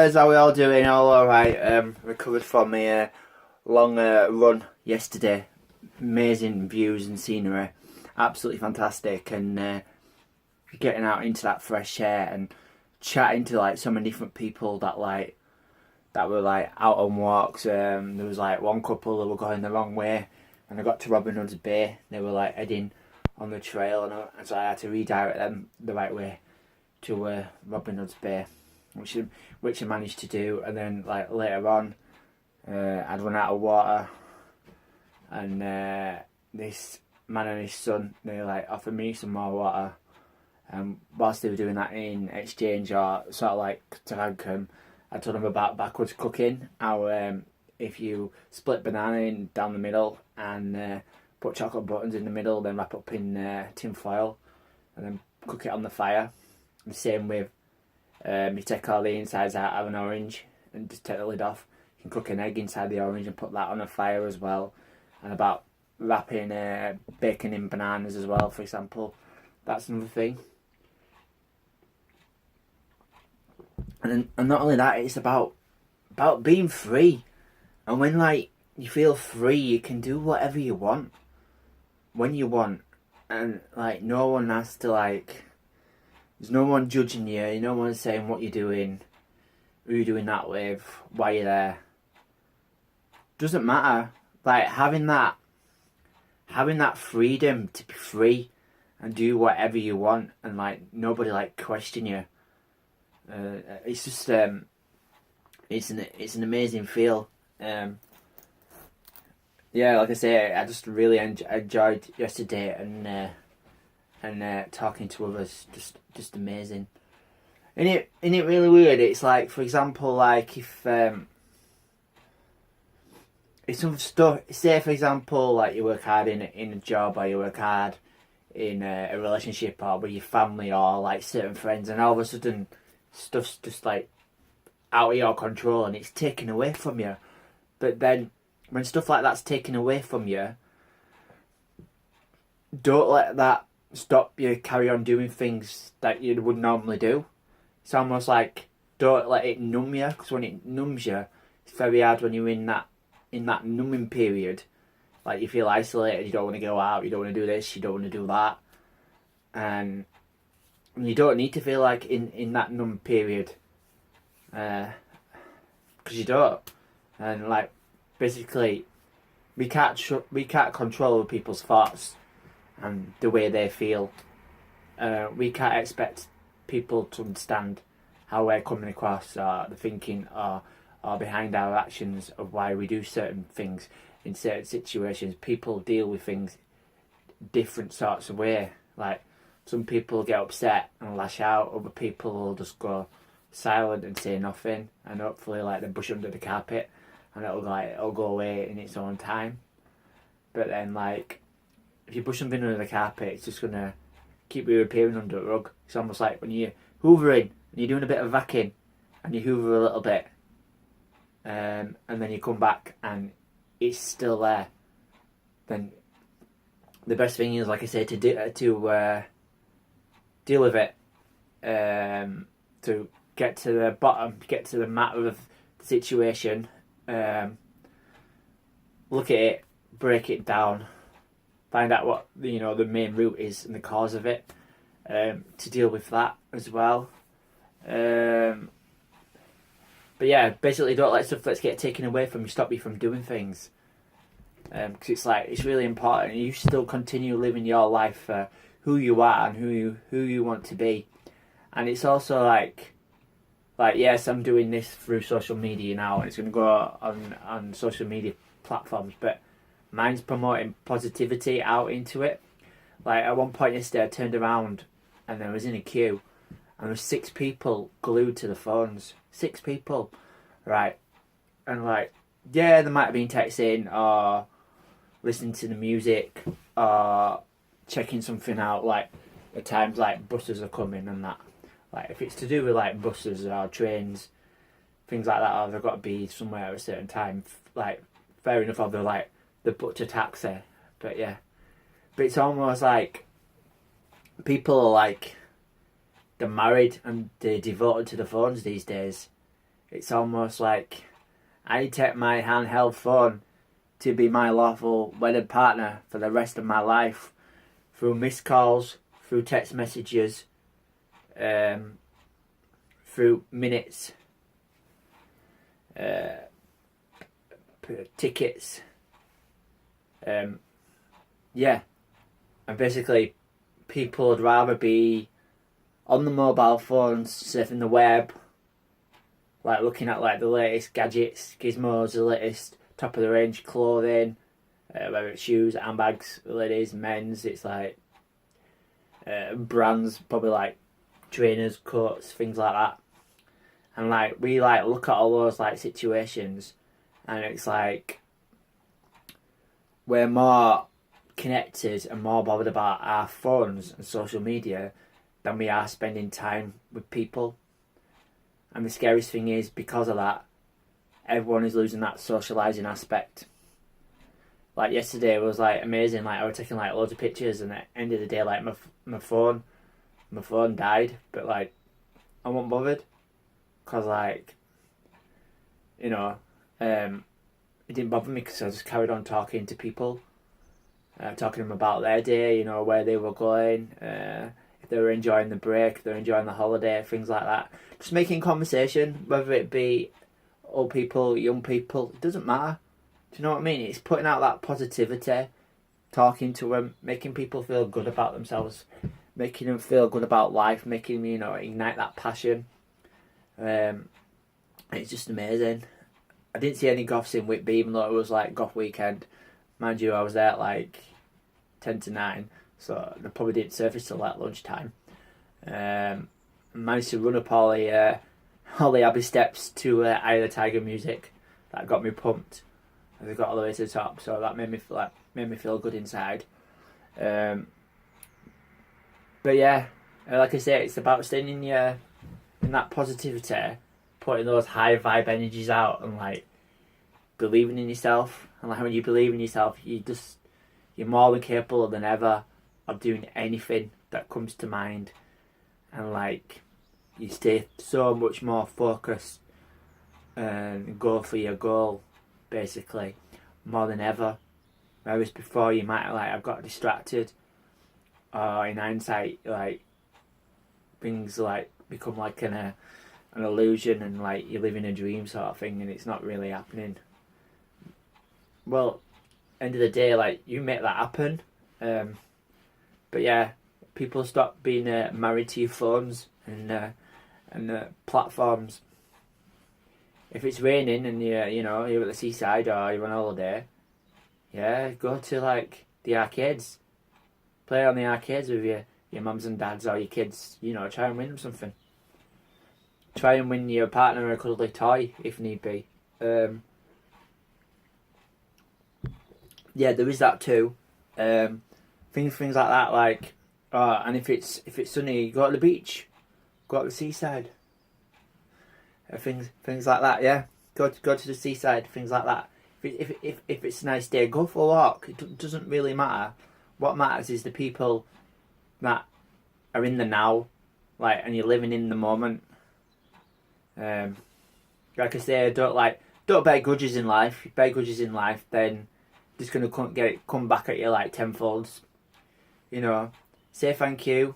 boys, how we all doing? All alright. Recovered from a long run yesterday. Amazing views and scenery. Absolutely fantastic. And getting out into that fresh air and chatting to like so many different people that were like out on walks. There was like one couple that were going the wrong way, and I got to Robin Hood's Bay. They were like heading on the trail, and so I had to redirect them the right way to Robin Hood's Bay, which I managed to do. And then like later on, I'd run out of water, and this man and his son, they like offered me some more water. Whilst they were doing that in exchange, or sort of like to thank them, I told them about backwards cooking. How if you split banana in down the middle and put chocolate buttons in the middle, then wrap up in tin foil, and then cook it on the fire. The same with you take all the insides out of an orange and just take the lid off. You can cook an egg inside the orange and put that on a fire as well. And about wrapping bacon in bananas as well, for example. That's another thing. And not only that, it's about being free. And when like you feel free, you can do whatever you want when you want, and like no one has to like. There's no one judging you. No one's saying what you're doing, who you're doing that with, why you're there. Doesn't matter. Like having that freedom to be free and do whatever you want, and like nobody like question you. It's just it's an amazing feel. Yeah, like I say, I just really enjoyed yesterday, and talking to others, just amazing. Isn't it really weird? It's like, for example, like if some stuff, say for example, like you work hard in a job, or you work hard in a relationship, or with your family, or like certain friends, and all of a sudden stuff's just like out of your control and it's taken away from you. But then when stuff like that's taken away from you, don't let that stop you carry on doing things that you would normally do. It's almost like don't let it numb you, because when it numbs you, it's very hard when you're in that numbing period. Like you feel isolated, you don't want to go out, you don't want to do this, you don't want to do that, and you don't need to feel like in that numb period, because you don't. And like basically, we can't control other people's thoughts and the way they feel. We can't expect people to understand how we're coming across, or the thinking, or behind our actions of why we do certain things in certain situations. People deal with things different sorts of way. Like some people get upset and lash out, other people will just go silent and say nothing, and hopefully like they brush under the carpet and it'll go away in its own time. But then like if you push something under the carpet, it's just gonna keep reappearing under the rug. It's almost like when you're hoovering and you're doing a bit of vacuum and you hoover a little bit, and then you come back and it's still there. Then the best thing is, like I say, to deal with it, to get to the bottom, get to the matter of the situation, look at it, break it down, find out what the main root is and the cause of it, to deal with that as well. But yeah, basically don't let stuff that's get taken away from you stop you from doing things, because it's really important. You still continue living your life for who you are and who you want to be. And it's also like yes, I'm doing this through social media now, and it's going to go on social media platforms, but mine's promoting positivity out into it. Like at one point yesterday, I turned around and I was in a queue, and there was 6 people glued to the phones. 6 people, right? And like, yeah, they might have been texting or listening to the music or checking something out. Like at times, like buses are coming and that. Like if it's to do with like buses or trains, things like that, or they've got to be somewhere at a certain time. Like fair enough, or they booked a taxi. But yeah, but it's almost like people are like, they're married and they're devoted to the phones these days. It's almost like I take my handheld phone to be my lawful wedded partner for the rest of my life, through missed calls, through text messages, through minutes, tickets, yeah, and basically people would rather be on the mobile phones, surfing the web, like looking at like the latest gadgets, gizmos, the latest top of the range clothing, whether it's shoes, handbags, ladies, men's. It's like brands, probably like trainers, coats, things like that. And like we like look at all those like situations, and it's like we're more connected and more bothered about our phones and social media than we are spending time with people. And the scariest thing is, because of that, everyone is losing that socialising aspect. Like yesterday was like amazing. Like I was taking like loads of pictures, and at the end of the day, like my phone died. But like I wasn't bothered, cause like it didn't bother me, because I just carried on talking to people, talking to them about their day, where they were going, if they were enjoying the break, if they were enjoying the holiday, things like that. Just making conversation, whether it be old people, young people, it doesn't matter. Do you know what I mean? It's putting out that positivity, talking to them, making people feel good about themselves, making them feel good about life, making them, ignite that passion. It's just amazing. I didn't see any goths in Whitby, even though it was like goth weekend. Mind you, I was there at like 10 to 9, so they probably didn't surface till like lunchtime. Managed to run up all the Abbey steps to Eye of the Tiger music. That got me pumped. I got all the way to the top, so that made me feel good inside. But yeah, like I say, it's about staying in that positivity, putting those high vibe energies out, and like believing in yourself. And like when you believe in yourself, you're more than capable than ever of doing anything that comes to mind, and like you stay so much more focused and go for your goal, basically, more than ever. Whereas before you might have got distracted, or in hindsight, like things like become like an illusion, and like you're living a dream sort of thing, and it's not really happening. Well, end of the day, like you make that happen. But yeah, people stop being married to your phones and platforms. If it's raining and you're at the seaside or you're on holiday, yeah, go to like the arcades, play on the arcades with your mums and dads or your kids. Try and win them something. Try and win your partner a cuddly toy if need be. Yeah, there is that too. Things like that, like, and if it's sunny, go to the beach, go to the seaside. Things like that, yeah. Go to the seaside, things like that. If it's a nice day, go for a walk. It doesn't really matter. What matters is the people that are in the now, like, and you're living in the moment. Like I say, don't bear grudges in life. If you bear grudges in life, then it's gonna come back at you like tenfolds. Say thank you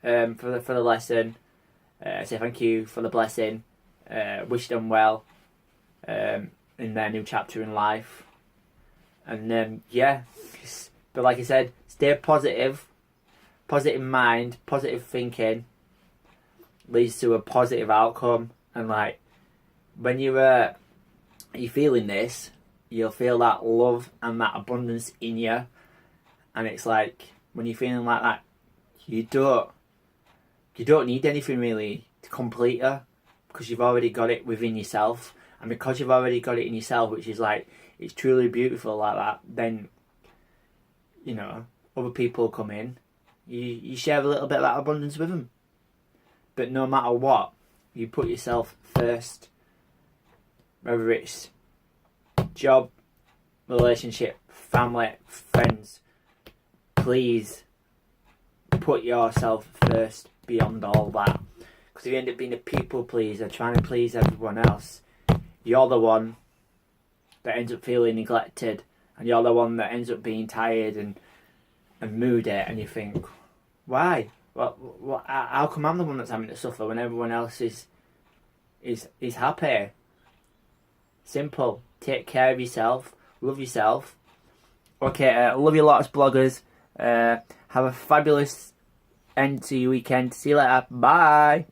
for the lesson. Say thank you for the blessing. Wish them well in their new chapter in life. And yeah, but like I said, stay positive. Positive mind, positive thinking leads to a positive outcome. And like when you're feeling this, you'll feel that love and that abundance in you. And it's like when you're feeling like that, you don't need anything really to complete you, because you've already got it within yourself. And because you've already got it in yourself, which is like, it's truly beautiful like that, then other people come in, you share a little bit of that abundance with them. But no matter what, you put yourself first, whether it's job, relationship, family, friends. Please put yourself first beyond all that, because Because if you end up being a people pleaser, trying to please everyone else, you're the one that ends up feeling neglected, and you're the one that ends up being tired and moody, and you think, why? How come I'm the one that's having to suffer when everyone else is happy? Simple. Take care of yourself. Love yourself. Okay, love you lots, bloggers. Have a fabulous end to your weekend. See you later. Bye.